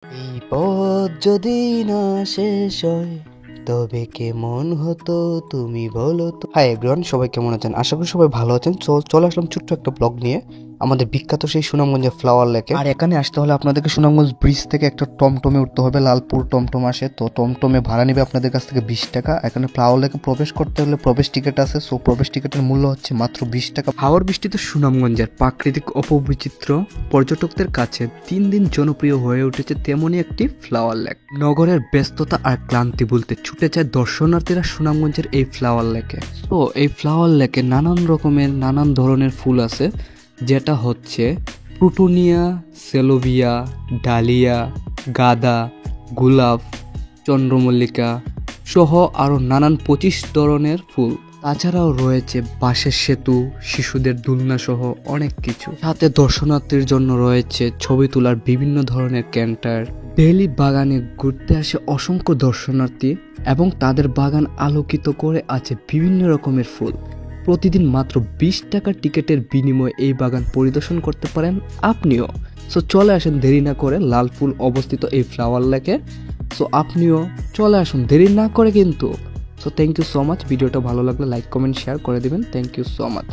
এই পথ যদি না শেষ হয় তবে কেমন হতো তুমি বলো তো। হাই এভরিওয়ান, সবাই কেমন আছেন? আশা করি সবাই ভালো আছেন। চলে আসলাম ছোট্ট একটা ব্লগ নিয়ে আমাদের বিখ্যাত সেই সুনামগঞ্জের ফ্লাওয়ার লেকে। আর এখানে আসতে হলে আপনাদেরকে সুনামগঞ্জ ব্রিজ থেকে একটা টমটমে উঠতে হবে। লালপুর টমটম আসে, তো টমটমে ভাড়া নেবে আপনাদের কাছ থেকে 20 টাকা। এখানে ফ্লাওয়ার লেকে প্রবেশ করতে হলে প্রবেশ টিকিট আছে, সো প্রবেশ টিকিটের মূল্য হচ্ছে মাত্র 20 টাকা। হাওড় বৃষ্টিতে সুনামগঞ্জের প্রাকৃতিক অপবিচিত্র পর্যটকদের কাছে দিন দিন জনপ্রিয় হয়ে উঠেছে তেমনই একটি ফ্লাওয়ার লেক। নগরের ব্যস্ততা আর ক্লান্তি বলতে ছুটে যায় দর্শনার্থীরা সুনামগঞ্জের এই ফ্লাওয়ার লেকে। তো এই ফ্লাওয়ার লেকে নানান ধরনের ফুল আছে, যেটা হচ্ছে প্লুটোনিয়া, সেলোভিয়া, ডালিয়া, গাঁদা, গোলাপ, চন্দ্রমল্লিকা সহ আরও নানান 25 ধরনের ফুল। তাছাড়াও রয়েছে বাঁশের সেতু, শিশুদের দোলনা সহ অনেক কিছু। সাথে দর্শনার্থীর জন্য রয়েছে ছবি তোলার বিভিন্ন ধরনের ক্যান্টার। ডেইলি বাগানে ঘুরতে আসে অসংখ্য দর্শনার্থী এবং তাদের বাগান আলোকিত করে আছে বিভিন্ন রকমের ফুল। প্রতিদিন মাত্র 20 টাকা টিকিটের বিনিময়ে এই বাগান পরিদর্শন করতে পারেন আপনিও। সো চলে আসেন দেরি না করে লালপুর অবস্থিত এই ফ্লাওয়ার লেকে। সো আপনিও চলে আসুন দেরি না করে কিন্তু। So thank you so much. ভিডিওটা ভালো লাগলে লাইক কমেন্ট শেয়ার করে দিবেন। Thank you so much.